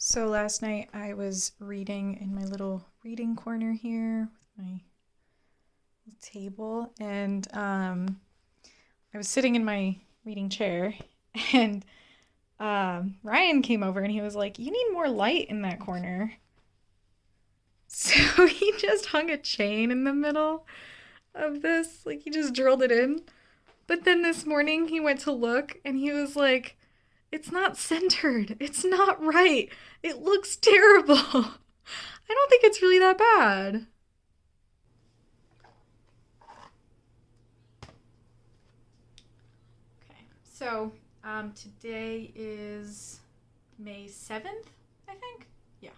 So last night I was reading in my little reading corner here with my table, and I was sitting in my reading chair, and Ryan came over and he was like, "You need more light in that corner." So he just hung a chain in the middle of this, like he just drilled it in. But then this morning he went to look and he was like, "It's not centered. It's not right. It looks terrible." I don't think it's really that bad. Okay, so today is May 7th, I think? Yeah,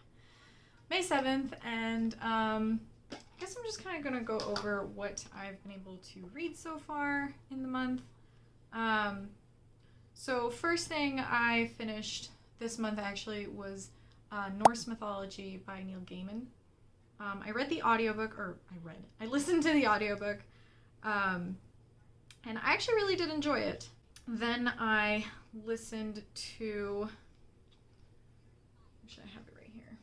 May 7th, and I guess I'm just kind of going to go over what I've been able to read so far in the month. Um, so, first thing I finished this month actually was Norse Mythology by Neil Gaiman. I read the audiobook, or I listened to the audiobook, um, and I actually really did enjoy it. Then I listened to, should I have it right here?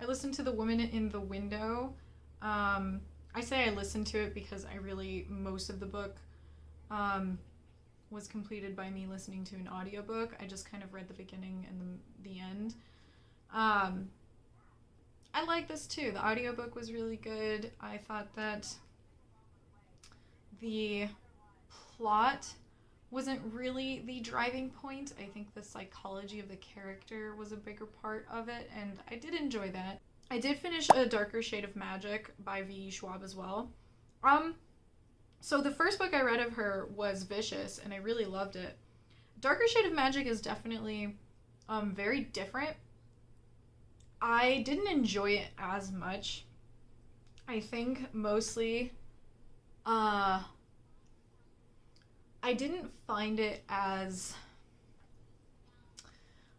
I listened to The Woman in the Window. I say I listened to it because most of the book was completed by me listening to an audiobook. I just kind of read the beginning and the end. I like this too. The audiobook was really good. I thought that the plot wasn't really the driving point. I think the psychology of the character was a bigger part of it, and I did enjoy that. I did finish A Darker Shade of Magic by V. Schwab as well. So the first book I read of her was Vicious, and I really loved it. Darker Shade of Magic is definitely very different. I didn't enjoy it as much. I think mostly I didn't find it as...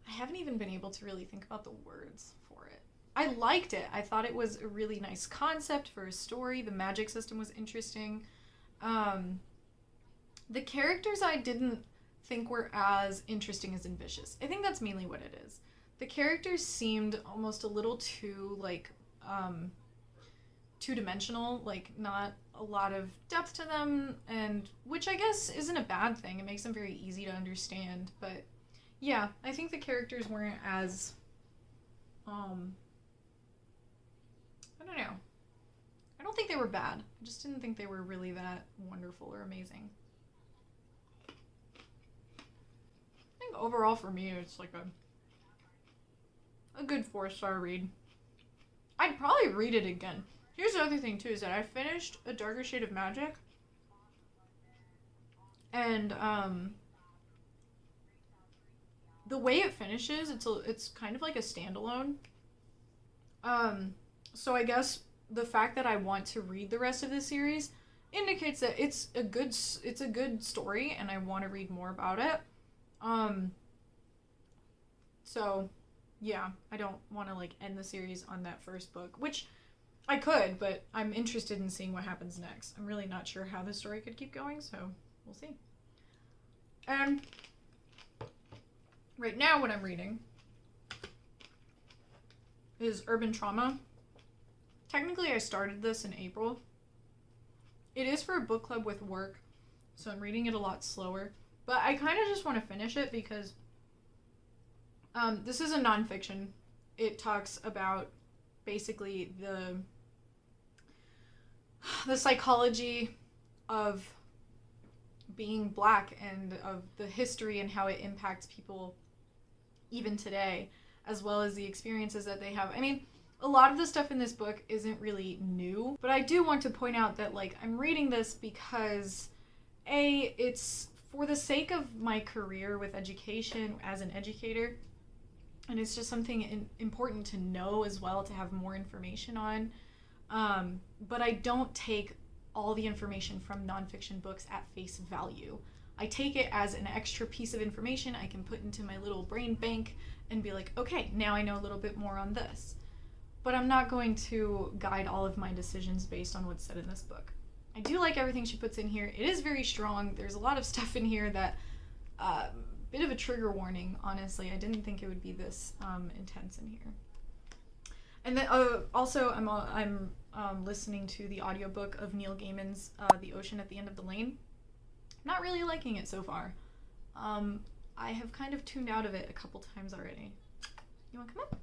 I haven't even been able to really think about the words for it. I liked it. I thought it was a really nice concept for a story. The magic system was interesting. The characters I didn't think were as interesting as in Vicious. I think that's mainly what it is. The characters seemed almost a little too, two-dimensional, not a lot of depth to them, and which I guess isn't a bad thing. It makes them very easy to understand, but yeah, I think the characters weren't as, I don't know. I don't think they were bad. I just didn't think they were really that wonderful or amazing. I think overall for me, it's like a good 4-star read. I'd probably read it again. Here's the other thing too, is that I finished A Darker Shade of Magic, and the way it finishes, it's kind of like a standalone. So I guess the fact that I want to read the rest of the series indicates that it's a good story, and I want to read more about it. So yeah, I don't want to end the series on that first book, which I could, but I'm interested in seeing what happens next. I'm really not sure how the story could keep going, so we'll see. And right now what I'm reading is Urban Trauma. Technically I started this in April. It is for a book club with work, so I'm reading it a lot slower. But I kind of just want to finish it because this is a nonfiction. It talks about basically the psychology of being black and of the history and how it impacts people even today, as well as the experiences that they have. I mean, a lot of the stuff in this book isn't really new, but I do want to point out that I'm reading this because it's for the sake of my career with education as an educator, and it's just something important to know as well, to have more information on. But I don't take all the information from nonfiction books at face value. I take it as an extra piece of information I can put into my little brain bank and be like, okay, now I know a little bit more on this. But I'm not going to guide all of my decisions based on what's said in this book. I do like everything she puts in here. It is very strong. There's a lot of stuff in here that bit of a trigger warning, honestly. I didn't think it would be this intense in here. And then also I'm listening to the audiobook of Neil Gaiman's The Ocean at the End of the Lane. Not really liking it so far. I have kind of tuned out of it a couple times already. You want to come up?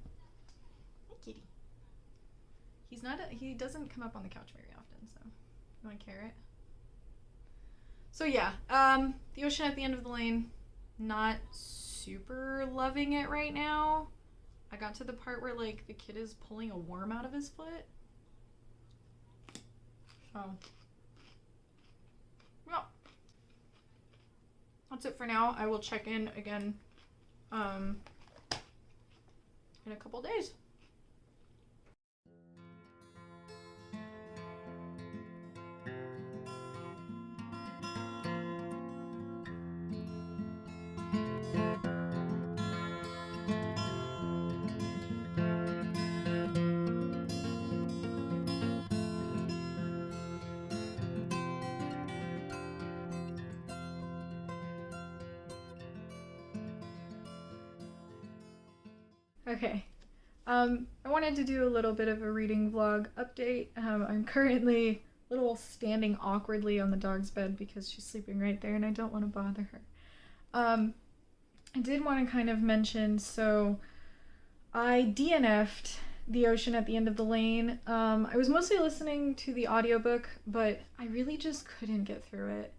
Hey, kitty. He doesn't come up on the couch very often, so you want a carrot? So yeah, The Ocean at the End of the Lane, not super loving it right now. I got to the part where, like, the kid is pulling a worm out of his foot. Oh. Well, that's it for now. I will check in again in a couple days. Okay. I wanted to do a little bit of a reading vlog update. I'm currently a little standing awkwardly on the dog's bed because she's sleeping right there and I don't want to bother her. I did want to kind of mention, so I DNF'd The Ocean at the End of the Lane. I was mostly listening to the audiobook, but I really just couldn't get through it.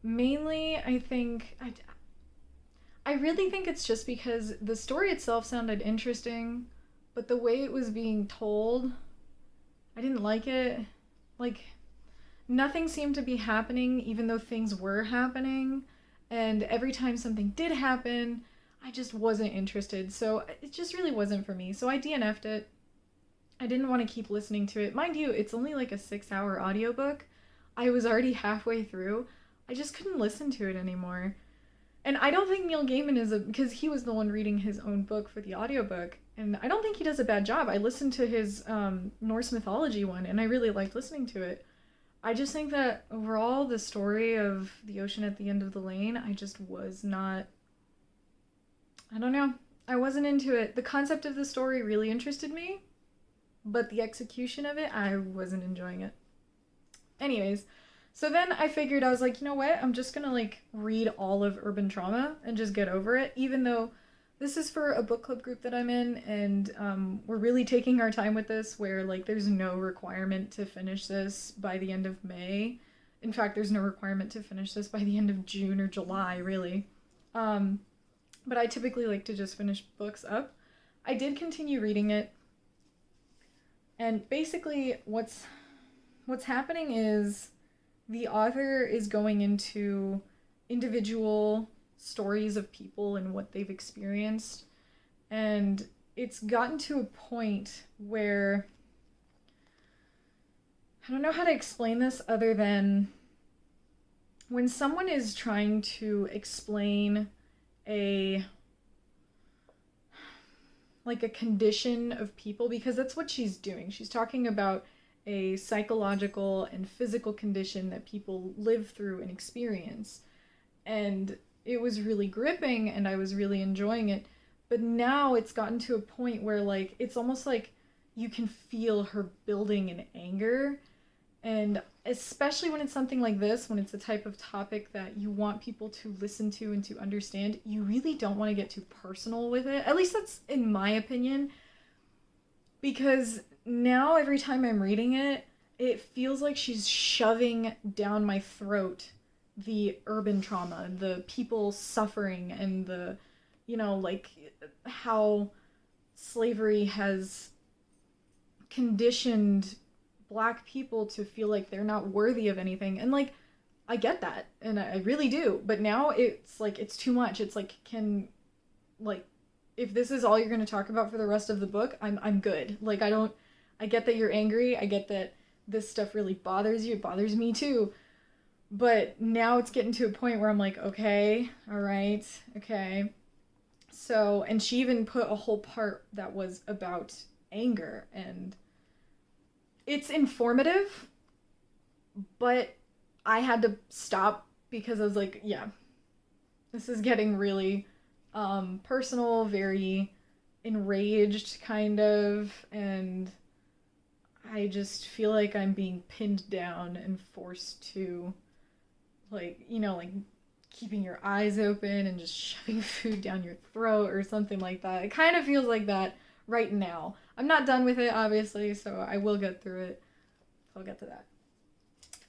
Mainly, I really think it's just because the story itself sounded interesting, but the way it was being told, I didn't like it. Like, nothing seemed to be happening even though things were happening, and every time something did happen, I just wasn't interested, so it just really wasn't for me. So I DNF'd it. I didn't want to keep listening to it. Mind you, it's only like a 6-hour audiobook. I was already halfway through. I just couldn't listen to it anymore. And I don't think Neil Gaiman because he was the one reading his own book for the audiobook, and I don't think he does a bad job. I listened to his Norse mythology one, and I really liked listening to it. I just think that overall, the story of The Ocean at the End of the Lane, I just was not, I don't know. I wasn't into it. The concept of the story really interested me, but the execution of it, I wasn't enjoying it. Anyways, so then I figured, I was like, you know what? I'm just gonna like read all of Urban Trauma and just get over it, even though this is for a book club group that I'm in, and we're really taking our time with this, where like there's no requirement to finish this by the end of May. In fact, there's no requirement to finish this by the end of June or July, really. But I typically like to just finish books up. I did continue reading it, and basically what's happening is the author is going into individual stories of people and what they've experienced, and it's gotten to a point where I don't know how to explain this other than when someone is trying to explain a condition of people, because that's what she's doing. She's talking about a psychological and physical condition that people live through and experience. And it was really gripping and I was really enjoying it. But now it's gotten to a point where like it's almost like you can feel her building in anger. And especially when it's something like this, when it's the type of topic that you want people to listen to and to understand, you really don't want to get too personal with it. At least that's in my opinion. Because now every time I'm reading it, it feels like she's shoving down my throat the urban trauma, the people suffering, and the, you know, like how slavery has conditioned Black people to feel like they're not worthy of anything. And like, I get that, and I really do, but now it's like, it's too much. It's like, if this is all you're going to talk about for the rest of the book, I'm good. Like, I get that you're angry. I get that this stuff really bothers you. It bothers me too. But now it's getting to a point where I'm like, okay, all right, okay. So, and she even put a whole part that was about anger, and it's informative, but I had to stop because I was like, yeah, This is getting really personal, very enraged, kind of, and I just feel like I'm being pinned down and forced to, like, like keeping your eyes open and just shoving food down your throat or something like that. It kind of feels like that right now. I'm not done with it, obviously, so I will get through it. I'll get to that.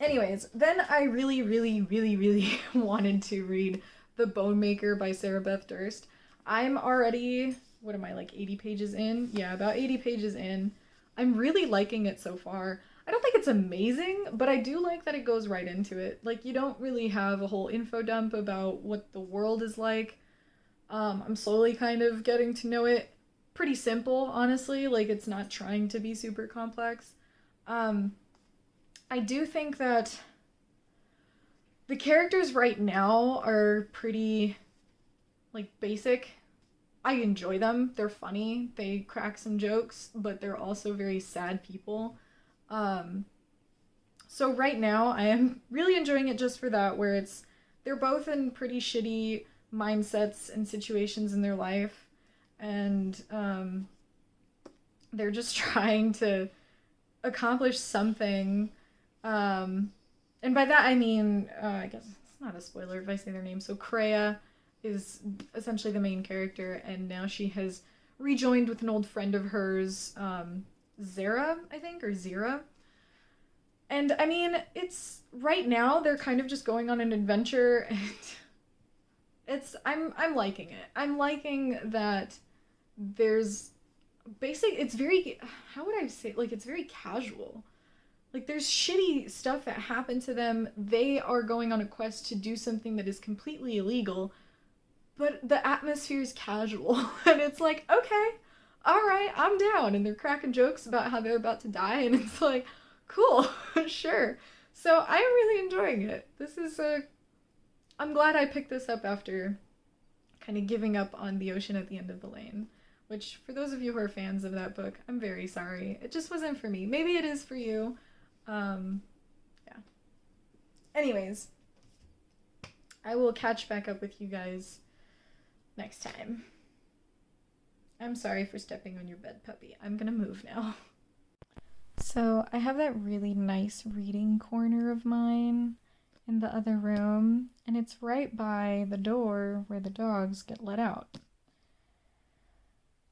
Anyways, then I really, really, really, really wanted to read The Bone Maker by Sarah Beth Durst. I'm already, what am I, like 80 pages in? Yeah, about 80 pages in. I'm really liking it so far. I don't think it's amazing, but I do like that it goes right into it. Like, you don't really have a whole info dump about what the world is like. I'm slowly kind of getting to know it. Pretty simple, honestly. Like, it's not trying to be super complex. I do think that the characters right now are pretty, like, basic. I enjoy them. They're funny. They crack some jokes, but they're also very sad people. Um, so right now, I am really enjoying it just for that, where they're both in pretty shitty mindsets and situations in their life, and they're just trying to accomplish something. And by that I mean, I guess it's not a spoiler if I say their name. So Kreia is essentially the main character, and now she has rejoined with an old friend of hers, Zara, I think, or Zira. And I mean, it's right now they're kind of just going on an adventure, and I'm liking it. I'm liking that there's it's very, how would I say, like, it's very casual. Like, there's shitty stuff that happened to them. They are going on a quest to do something that is completely illegal, but the atmosphere is casual. And it's like, okay, all right, I'm down. And they're cracking jokes about how they're about to die, and it's like, cool, sure. So I'm really enjoying it. I'm glad I picked this up after kind of giving up on The Ocean at the End of the Lane. Which, for those of you who are fans of that book, I'm very sorry. It just wasn't for me. Maybe it is for you. Yeah. Anyways, I will catch back up with you guys next time. I'm sorry for stepping on your bed, puppy. I'm gonna move now. So, I have that really nice reading corner of mine in the other room, and it's right by the door where the dogs get let out.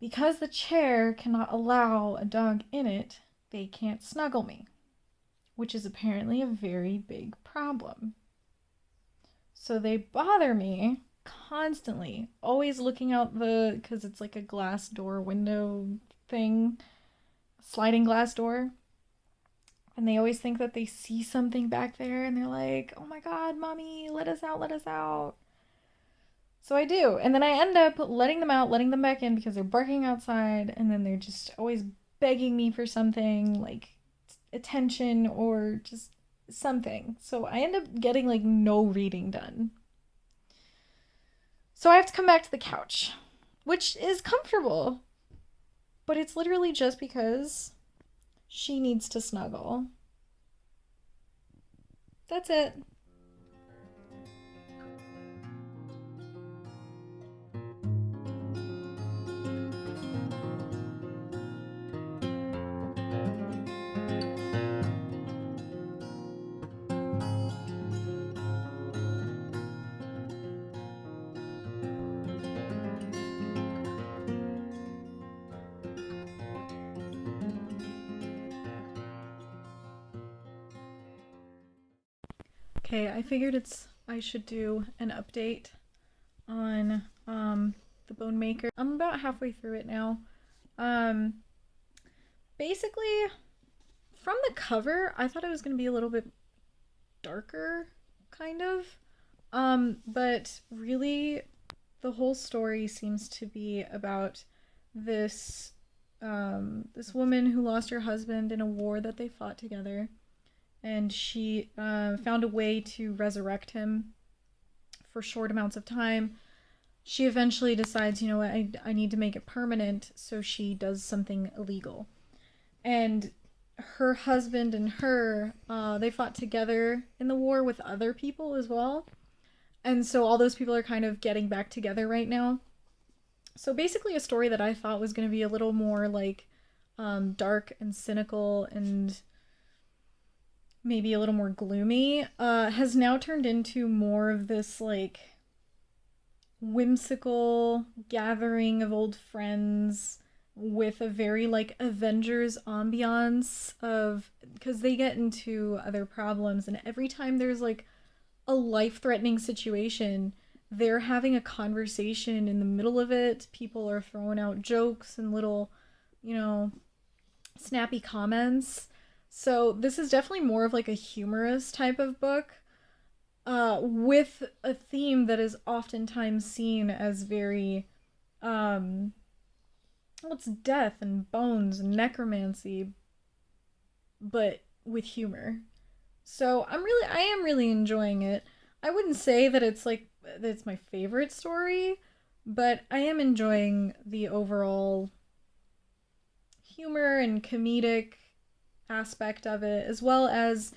Because the chair cannot allow a dog in it, they can't snuggle me, which is apparently a very big problem. So they bother me constantly, always looking out because it's like a glass door window thing, sliding glass door. And they always think that they see something back there, and they're like, oh my god, mommy, let us out, let us out. So I do, and then I end up letting them out, letting them back in because they're barking outside, and then they're just always begging me for something, like attention or just something. So I end up getting like no reading done. So I have to come back to the couch, which is comfortable, but it's literally just because she needs to snuggle. That's it. Okay, I figured I should do an update on The Bone Maker. I'm about halfway through it now. Basically, from the cover, I thought it was going to be a little bit darker, kind of. But really, the whole story seems to be about this woman who lost her husband in a war that they fought together. And she found a way to resurrect him for short amounts of time. She eventually decides, you know what, I need to make it permanent, so she does something illegal. And her husband and her, they fought together in the war with other people as well. And so all those people are kind of getting back together right now. So basically, a story that I thought was going to be a little more like dark and cynical and maybe a little more gloomy has now turned into more of this like whimsical gathering of old friends with a very like Avengers ambiance of because they get into other problems, and every time there's like a life-threatening situation, they're having a conversation in the middle of it. People are throwing out jokes and little, you know, snappy comments. So this is definitely more of like a humorous type of book, with a theme that is oftentimes seen as very, well, it's death and bones and necromancy, but with humor. So I am really enjoying it. I wouldn't say that it's like that it's my favorite story, but I am enjoying the overall humor and comedic aspect of it, as well as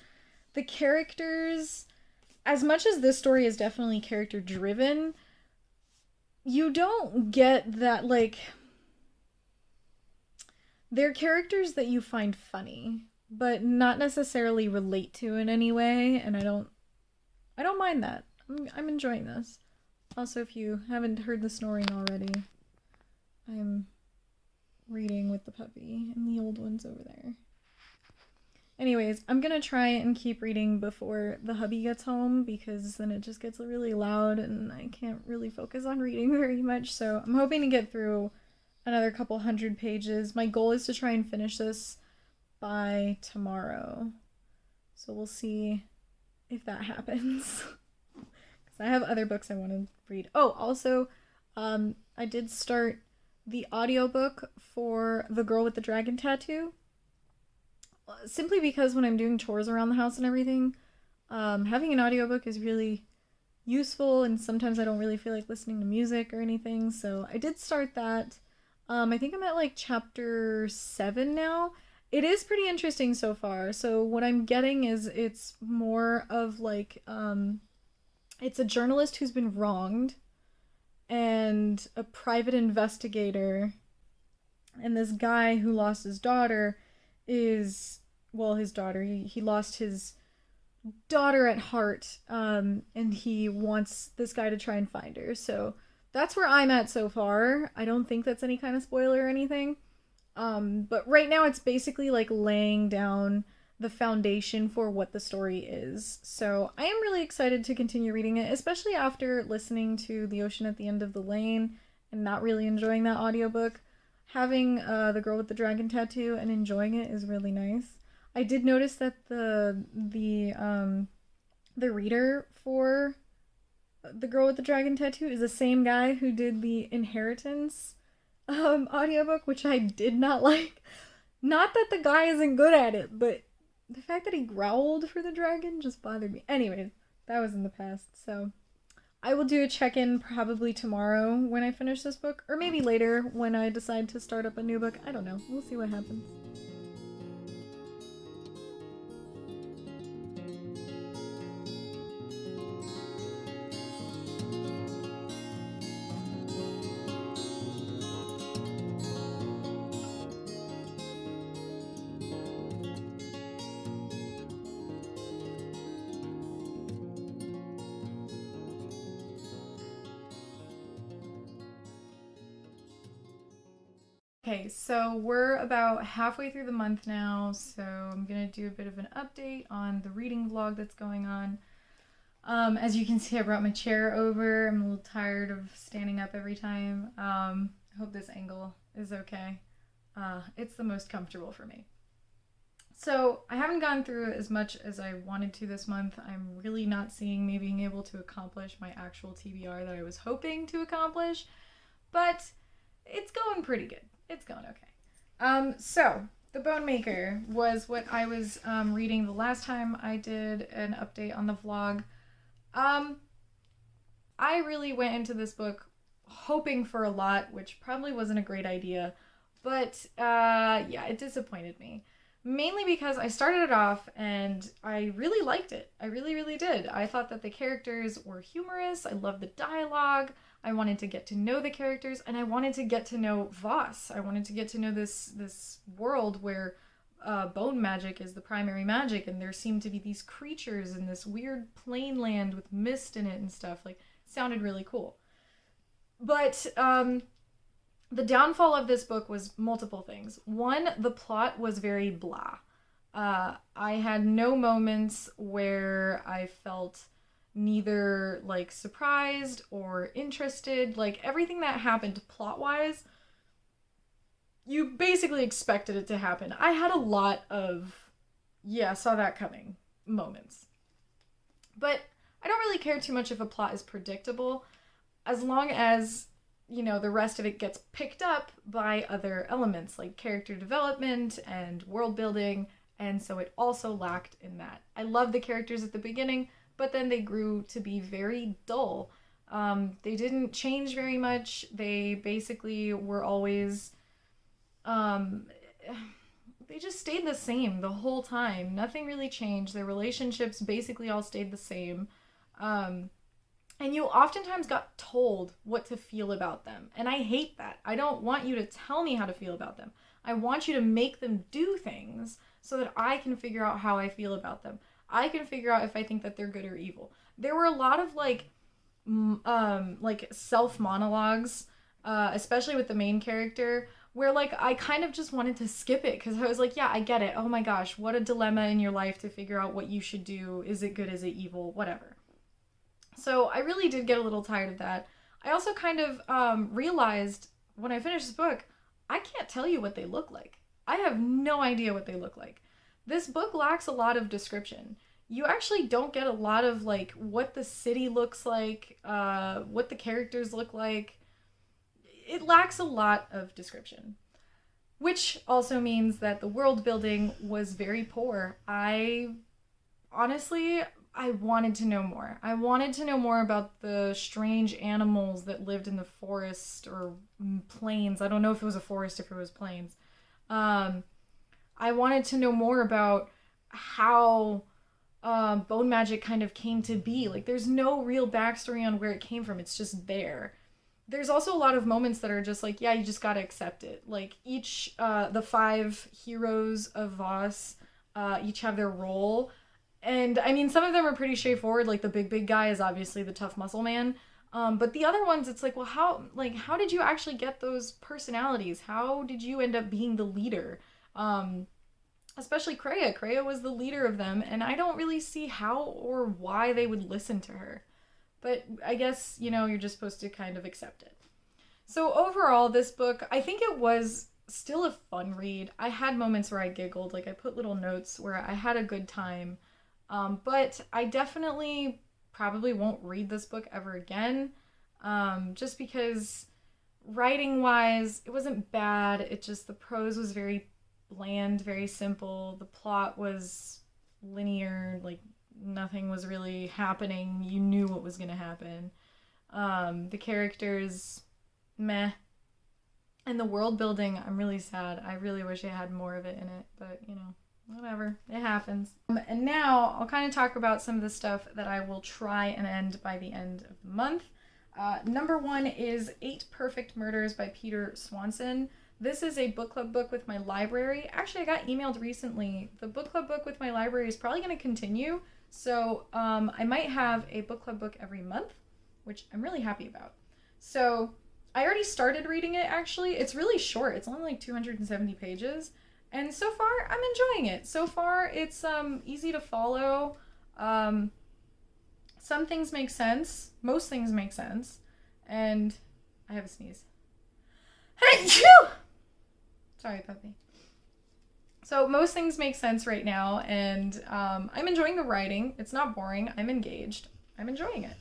the characters. As much as this story is definitely character driven, you don't get that like they're characters that you find funny, but not necessarily relate to in any way, and I don't mind that. I'm enjoying this. Also, if you haven't heard the snoring already, I'm reading with the puppy and the old one's over there. Anyways, I'm gonna try and keep reading before the hubby gets home because then it just gets really loud and I can't really focus on reading very much. So I'm hoping to get through another couple hundred pages. My goal is to try and finish this by tomorrow. So we'll see if that happens. Because I have other books I want to read. Oh, also, I did start the audiobook for The Girl with the Dragon Tattoo. Simply because when I'm doing chores around the house and everything, having an audiobook is really useful, and sometimes I don't really feel like listening to music or anything, so I did start that. I think I'm at like chapter 7 now. It is pretty interesting so far. So what I'm getting is it's more of like it's a journalist who's been wronged and a private investigator, and this guy who lost his daughter is, well, his daughter, he lost his daughter at heart, and he wants this guy to try and find her. So that's where I'm at so far. I don't think that's any kind of spoiler or anything. But right now it's basically like laying down the foundation for what the story is. So I am really excited to continue reading it, especially after listening to The Ocean at the End of the Lane and not really enjoying that audiobook. Having The Girl with the Dragon Tattoo and enjoying it is really nice. I did notice that the reader for The Girl with the Dragon Tattoo is the same guy who did the Inheritance audiobook, which I did not like. Not that the guy isn't good at it, but the fact that he growled for the dragon just bothered me. Anyways, that was in the past, so I will do a check-in probably tomorrow when I finish this book, or maybe later when I decide to start up a new book. I don't know. We'll see what happens. Okay, so we're about halfway through the month now, so I'm gonna do a bit of an update on the reading vlog that's going on. As you can see, I brought my chair over. I'm a little tired of standing up every time. I hope this angle is okay. It's the most comfortable for me. So I haven't gone through as much as I wanted to this month. I'm really not seeing me being able to accomplish my actual TBR that I was hoping to accomplish, but it's going pretty good. It's going okay. So The Bone Maker was what I was reading the last time I did an update on the vlog. I really went into this book hoping for a lot, which probably wasn't a great idea, but yeah, it disappointed me. mainly because I started it off and I really liked it. I really, really did. I thought that the characters were humorous. I loved the dialogue. I wanted to get to know the characters, and I wanted to get to know Voss. I wanted to get to know this world where bone magic is the primary magic, and there seemed to be these creatures in this weird plain land with mist in it and stuff. Like, sounded really cool. But the downfall of this book was multiple things. One, the plot was very blah. I had no moments where I felt neither like surprised or interested. Like, everything that happened plot wise, you basically expected it to happen. I had a lot of, yeah, saw that coming moments. But I don't really care too much if a plot is predictable, as long as, you know, the rest of it gets picked up by other elements like character development and world building, and so it also lacked in that. I loved the characters at the beginning, but then they grew to be very dull. They didn't change very much. They basically were always they just stayed the same the whole time. Nothing really changed. Their relationships basically all stayed the same. And you oftentimes got told what to feel about them. And I hate that. I don't want you to tell me how to feel about them. I want you to make them do things so that I can figure out how I feel about them. I can figure out if I think that they're good or evil. There were a lot of like self monologues, especially with the main character, where like I kind of just wanted to skip it because I was like, yeah, I get it. Oh my gosh, what a dilemma in your life to figure out what you should do. Is it good? Is it evil? Whatever. So I really did get a little tired of that. I also kind of realized when I finished this book, I can't tell you what they look like. I have no idea what they look like. This book lacks a lot of description. You actually don't get a lot of like what the city looks like, what the characters look like. It lacks a lot of description, which also means that the world building was very poor. I wanted to know more. I wanted to know more about the strange animals that lived in the forest or plains. I don't know if it was a forest, if it was plains. I wanted to know more about how bone magic kind of came to be. Like, there's no real backstory on where it came from. It's just there. There's also a lot of moments that are just like, yeah, you just gotta accept it. Like, each, the 5 heroes of Voss, each have their role. And, I mean, some of them are pretty straightforward. Like, the big guy is obviously the tough muscle man. But the other ones, it's like, well, how did you actually get those personalities? How did you end up being the leader? Especially Kreia. Kreia was the leader of them, and I don't really see how or why they would listen to her. But I guess, you know, you're just supposed to kind of accept it. So overall, this book, I think it was still a fun read. I had moments where I giggled. Like, I put little notes where I had a good time. But I definitely probably won't read this book ever again. Just because writing-wise, it wasn't bad. It just, the prose was very bland, very simple. The plot was linear, like, nothing was really happening. You knew what was going to happen. The characters, meh. And the world building, I'm really sad. I really wish I had more of it in it, but, you know, whatever. It happens. And now I'll kind of talk about some of the stuff that I will try and end by the end of the month. Number 1 is 8 Perfect Murders by Peter Swanson. This is a book club book with my library. Actually, I got emailed recently. The book club book with my library is probably going to continue. So I might have a book club book every month, which I'm really happy about. So I already started reading it, actually. It's really short. It's only like 270 pages. And so far, I'm enjoying it. So far, it's easy to follow. Some things make sense. Most things make sense. And I have a sneeze. Hey, sorry, puppy. So most things make sense right now, and I'm enjoying the writing. It's not boring. I'm engaged. I'm enjoying it.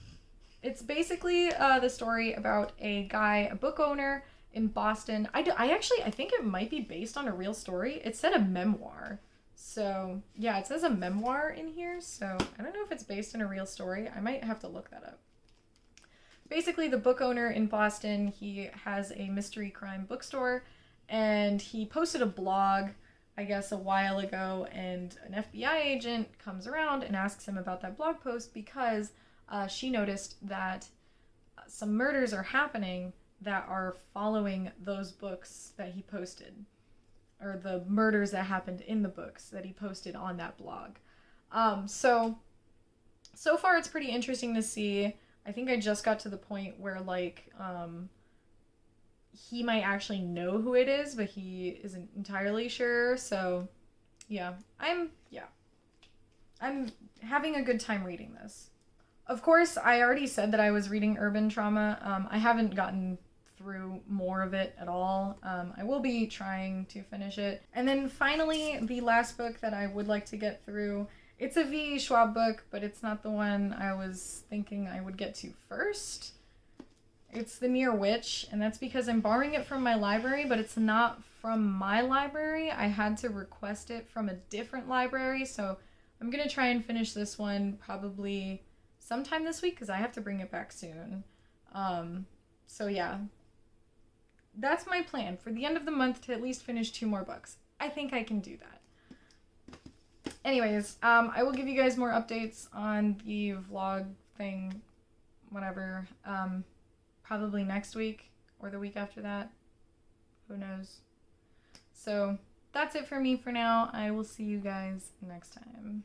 It's basically the story about a guy, a book owner in Boston. I think it might be based on a real story. It said a memoir. So, yeah, it says a memoir in here, so I don't know if it's based on a real story. I might have to look that up. Basically, the book owner in Boston, he has a mystery crime bookstore, and he posted a blog I guess, a while ago, and an FBI agent comes around and asks him about that blog post because she noticed that some murders are happening that are following those books that he posted, or the murders that happened in the books that he posted on that blog. So far it's pretty interesting to see. I think I just got to the point where like he might actually know who it is, but he isn't entirely sure. So yeah, I'm having a good time reading this. Of course, I already said that I was reading Urban Trauma. I haven't gotten through more of it at all. I will be trying to finish it. And then finally, the last book that I would like to get through. It's a V. Schwab book, but it's not the one I was thinking I would get to first. It's The Near Witch, and that's because I'm borrowing it from my library, but it's not from my library. I had to request it from a different library, so I'm going to try and finish this one probably sometime this week because I have to bring it back soon. So yeah, that's my plan for the end of the month, to at least finish 2 more books. I think I can do that. Anyways, I will give you guys more updates on the vlog thing, whatever, probably next week or the week after that. Who knows? So that's it for me for now. I will see you guys next time.